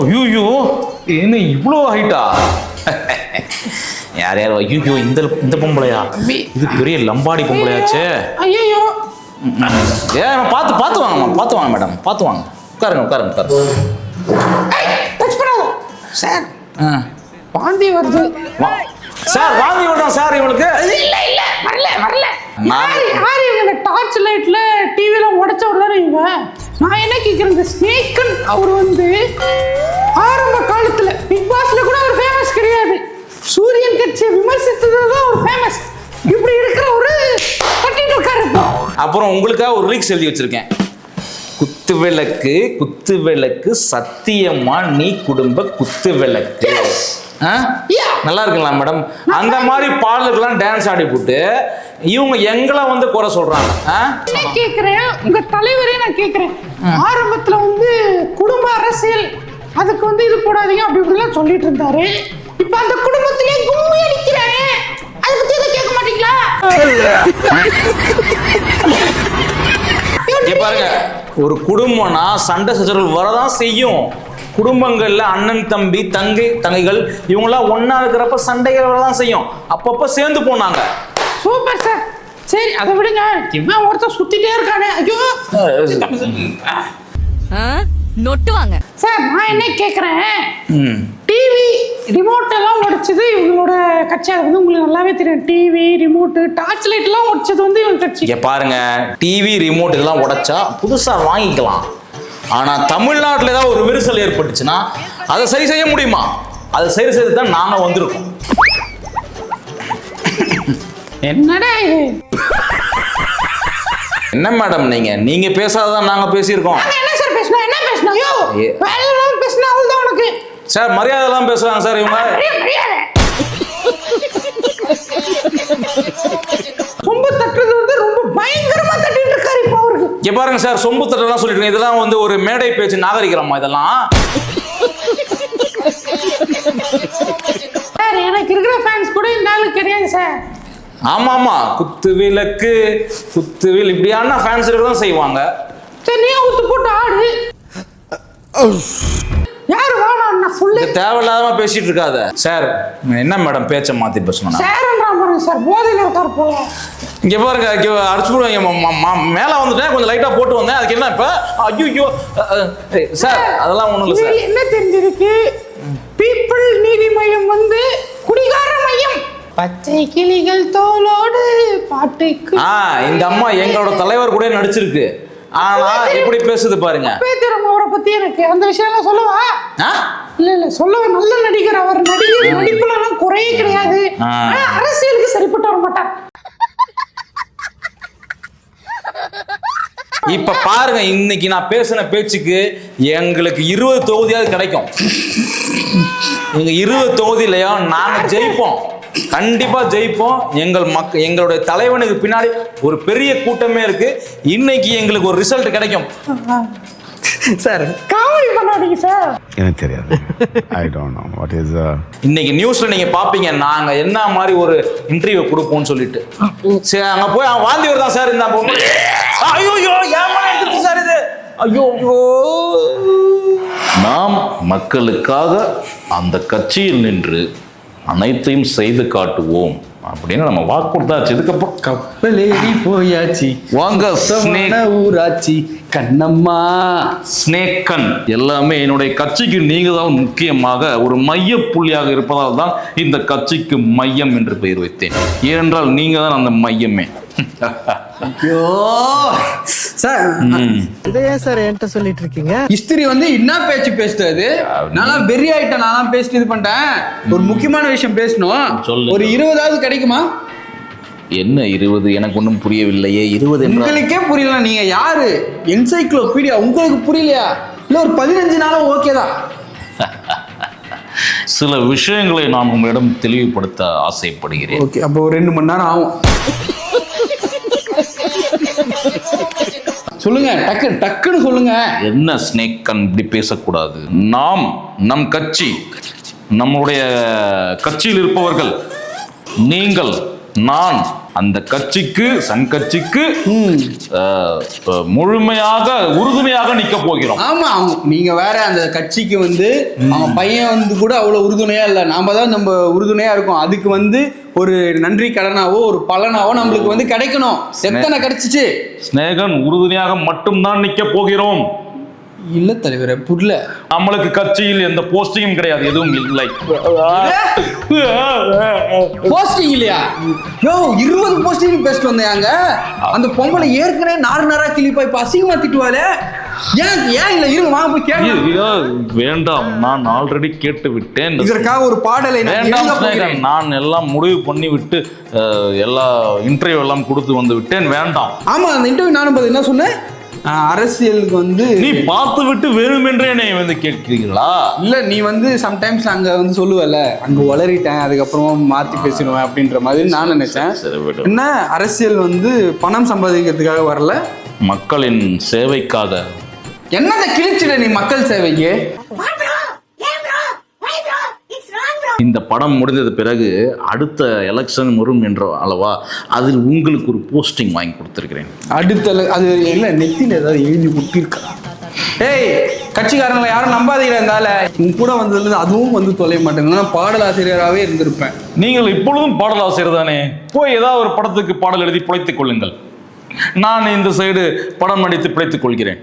ஐயோ என்ன இவ்வளோ ஹைட்டா? யார் யார்? ஐயோ இந்த பொம்பளையா? இது பெரிய லம்பாடி பொம்பளையாச்சே. ஐயோ பார்த்து வாங்க மேடம், பார்த்து வாங்க. உட்காருங்க. சார் வாந்தி வருது சார். வாந்தி வருதா சார் இவளுக்கு? இல்ல வரல யாரு இவங்க டார்ச் லைட்ல டிவில உடைச்ச உடனே இவங்க. நான் என்ன கேக்குறேன், இந்த ஸ்னேக்கன் அவர் வந்து ஆரம்ப காலத்துல பிக் பாஸ்ல கூட அவர் ஃபேமஸ் கிடையாது. சூரியன் கட்சியை விமர்சித்ததுதான் அவர் ஃபேமஸ். இப்படி இருக்கிற ஒரு கட்டிட்டு இருக்காரு. அப்புறம் உங்களுக்காக ஒரு லீக்ஸ் எழுதி வச்சிருக்கேன். குத்து விளக்கு சத்தியமா நீ குடும்ப குத்து விளக்கு. நல்லா இருக்குங்களா மேடம்? அந்த மாதிரி பாடலுக்கெல்லாம் டான்ஸ் ஆடி போட்டு இவங்க எங்களை வந்து குறை சொல்றாங்க. கேக்குறேன், உங்க தலைவரே நான் கேக்குறேன். ஆரம்பத்துல வந்து குடும்ப அரசியல் அதுக்கு வந்து இது போடாதீங்க அப்படி இப்படிலாம் சொல்லிட்டு இருந்தாரு. இப்ப அந்த குடும்பத்திலே கும்மி அடிக்கிறேன், அதை பத்தி எதுவும் கேட்க மாட்டீங்களா? பாருங்க, ஒரு குடும்பம்னா சண்டை சச்சரவு வரதான் செய்யும். குடும்பங்கள்ல அண்ணன் தம்பி தங்கைகள் இவங்களாம் ஒன்னா இருக்கிறப்ப சண்டைகள் வரதான் செய்யும். அப்பப்ப சேர்ந்து போனாங்க. Super sir. சரி அதை விடுங்க, இவன் ஒருத்தர் சுத்திட்டே இருக்கானே. ஐயோ நொட்டுவாங்க சார். நான் என்ன கேக்குறேன், டிவி ரிமோட் எல்லாம் உடைச்சது இவங்களோட கட்சி. அது வந்து உங்களுக்கு நல்லாவே தெரியும். டிவி ரிமோட் டார்ச் லைட் எல்லாம் உடைச்சது வந்து இவங்க கட்சி. பாருங்க, டிவி ரிமோட் இதெல்லாம் உடைச்சா புதுசா வாங்கிக்கலாம். ஆனா தமிழ்நாட்டில் ஏதாவது ஒரு விரிசல் ஏற்பட்டுச்சுன்னா அதை சரி செய்ய முடியுமா? அதை சரி செய்து தான் நாங்க வந்திருக்கோம். என்னடா இது? என்ன மேடம் நீங்க பேசாதான் நாங்க பேசியிருக்கோம். என்ன சார் பேசணும்? என்ன பேசணும்? ஐயோ வேலையெல்லாம் பேசினா அவ்வளவுதான் உனக்கு. சார் மரியாதை எல்லாம் பேசுறாங்க சார் இவங்க. சொம்பு தட்டுறது வந்து ரொம்ப பயங்கரமா தட்டிட்டு இருக்காரு இப்போ அவருக்கு. பாருங்க சார், சொம்பு தட்டெல்லாம் சொல்லிட்டு இதெல்லாம் வந்து ஒரு மேடை பேச்சு நாகரிகமா இதெல்லாம்? சார் எனக்கு இருக்கிற ஃபேன்ஸ் கூட இந்த ஆளு கிடையாது சார். ஆமா குத்துவில் இப்படியான ஃபேன்ஸ் இருக்கதான் செய்வாங்க. சரி நீ ஊத்து போட்டு ஆடு. யாரு வாடா சொல்லு. தேவையில்லாம பேசிட்டு இருக்காத சார். என்ன மேடம் பேச்ச மாத்தி பேசணும்? சார் போதையில இருக்காரு போல. இங்க பாருங்க, அடிச்சு போடுவாங்க. மேல வந்துட்டேன், கொஞ்சம் லைட்டா போட்டு வந்தேன். அதுக்கு என்ன இப்ப? ஐயோ சார் அதெல்லாம் ஒண்ணும் இல்ல சார். என்ன தெரிஞ்சிருக்கு, பீப்பிள் நீதி மையம் வந்து குடிகார மையம். பச்சை கிளிகள் தோலோடு பாட்டுக்கு. இந்த அம்மா எங்களோட தலைவர் கூட நடிச்சிருக்கு. ஆனா இப்படி பேசுது பாருங்க. பேத்திரம் அவரை பத்தி எனக்கு அந்த விஷயம் எல்லாம் சொல்லவா? இல்ல சொல்லவா? நல்ல நடிகர் அவர். நடிப்புல எல்லாம் குறையே கிடையாது. அரசியலுக்கு சரிப்பட்டு வர மாட்டார். இப்ப பாருங்க, இன்னைக்கு நான் பேசின பேச்சுக்கு எங்களுக்கு 20 தொகுதியாவது கிடைக்கும். எங்க 20 தொகுதியிலையும் நாங்க ஜெயிப்போம். கண்டிப்பா ஜெயிப்போம். எங்களுடைய தலைவனுக்கு பின்னாடி ஒரு பெரிய கூட்டமே இருக்கு. இன்னைக்கு எங்களுக்கு ஒரு ரிசல்ட் கிடைக்கும். சார் காமெடி பண்ணாதீங்க சார். எனக்கு தெரியாது. I don't know what is. இன்னைக்கு நியூஸ்ல நீங்க பாப்பீங்க நாங்க என்ன மாதிரி ஒரு இன்டர்வியூ கொடுப்போம்னு சொல்லிட்டு. சரி அங்க போய் வாந்தி வருதா சார் இந்த பொம்பளை? ஐயோ ஏமா எடுத்து சார் இது? ஐயோ நாம் மக்களுக்காக அந்த கட்சியில் நின்று அனைத்தையும் செய்து காட்டுவோம் அப்படின்னு நம்ம வாக்கு கொடுத்தாச்சு. இதுக்கப்புறம் கப்பலேறி போயாச்சு வாங்க ஊராட்சி கண்ணம்மா ஸ்னேக்கன் எல்லாமே என்னுடைய கட்சிக்கு நீங்க தான் முக்கியமாக ஒரு மைய புள்ளியாக இருப்பதால் தான் இந்த கட்சிக்கு மையம் என்று பெயர் வைத்தேன். ஏனென்றால் நீங்க தான் அந்த மையமே. ஐயோ சார், இதையே சார் என்கிட்ட சொல்லிட்டு இருக்கீங்க? ஹிஸ்டரி வந்து என்ன பேச்சு பேசுறது? நான் வெறி ஆயிட்டேன். நான் பேசிட்டு இது பண்ணிட்டேன். ஒரு முக்கியமான விஷயம் பேசணும். ஒரு 20 கிடைக்குமா? என்ன 20? எனக்கு ஒன்றும் புரியவில்லையே. 20 உங்களுக்கே புரியல. நீங்க யாரு? என்சைக்ளோபீடியா. உங்களுக்கு புரியலையா? இல்ல ஒரு 15 நாளும் ஓகே தான். சில விஷயங்களை நான் உங்களிடம் தெளிவுபடுத்த ஆசைப்படுகிறேன். ஓகே, அப்போ ஒரு 2 மணி நேரம் ஆகும். சொல்லுங்க, டக்குன்னு சொல்லுங்க. என்ன ஸ்னேக்கன் இப்படி பேசக்கூடாது. நம் கட்சி, நம்மளுடைய கட்சியில் இருப்பவர்கள், நீங்கள், நான் அந்த கட்சிக்கு கட்சிக்கு முழுமையாக உறுதுணையாக நிக்க போகிறோம். ஆமா, நீங்க வேற அந்த கட்சிக்கு வந்து அவன் பையன் வந்து கூட அவ்வளவு உறுதுணையா இல்ல, நாம தான் நம்ம உறுதுணையா இருக்கோம். அதுக்கு வந்து ஒரு நன்றி கடனாவோ ஒரு பலனாவோ நம்மளுக்கு வந்து கிடைக்கணும். எத்தனை கிடைச்சிச்சு? ஸ்நேகன் உறுதுணையாக மட்டும்தான் நிக்க போகிறோம். இல்ல தலைவரே, புரியல. நம்மளுக்கு கட்சியில் எந்த போஸ்டிங்கும் கிடையாது, எதுவும் இல்லை. போஸ்டிங் இல்லையா? யோ, 20 போஸ்டிங் பேசிட்டு வந்தாங்க. அந்த பொம்பளை ஏற்கனவே நாரா கிளிப்பா இப்ப அசிங்கமா திட்டுவாரு. ஏன் இல்ல, இருங்க வாங்க போய் கேட்க. வேண்டாம், நான் ஆல்ரெடி கேட்டு விட்டேன். இதற்காக ஒரு பாடலை வேண்டாம் ஸ்நேகன், நான் எல்லாம் முடிவு பண்ணி விட்டு எல்லா இன்டர்வியூ எல்லாம் கொடுத்து வந்து விட்டேன். வேண்டாம். ஆமா, அந்த இன்டர்வியூ நானும் பார்த்து என்ன சொன்னேன், அரசியலுக்கு வந்து நீ பார்த்து விட்டு வேணுமென்றே என்னை வந்து கேட்கிறீங்களா? இல்ல, நீ வந்து சம்டைம்ஸ் அங்க வந்து சொல்லுவல, அங்க வளரிட்டேன் அதுக்கப்புறமா மாத்தி பேசிடுவேன் அப்படின்ற மாதிரி நான் நினைச்சேன். என்ன, அரசியல் வந்து பணம் சம்பாதிக்கிறதுக்காக வரல, மக்களின் சேவைக்காக. என்னதை கிழிச்சிட நீ மக்கள் சேவைக்கு? இந்த படம் முடிந்தது பிறகு அடுத்த எலெக்ஷன் வரும் என்ற அளவா அதில் உங்களுக்கு ஒரு போஸ்டிங் வாங்கி கொடுத்துருக்கிறேன். அடுத்த அது இல்ல, நெத்தில ஏதாவது எழுதி கொடுத்திருக்கா? ஏய், கட்சிக்காரங்களை யாரும் நம்பாதீங்க. இருந்தால உன் கூட வந்ததுல அதுவும் வந்து தொலைய மாட்டேங்க. நான் பாடலாசிரியராகவே இருந்திருப்பேன். நீங்கள் இப்பொழுதும் பாடலாசிரியர் தானே, போய் ஏதாவது ஒரு படத்துக்கு பாடல் எழுதி பிழைத்துக் கொள்ளுங்கள். நான் இந்த சைடு படம் நடித்து பிழைத்துக் கொள்கிறேன்.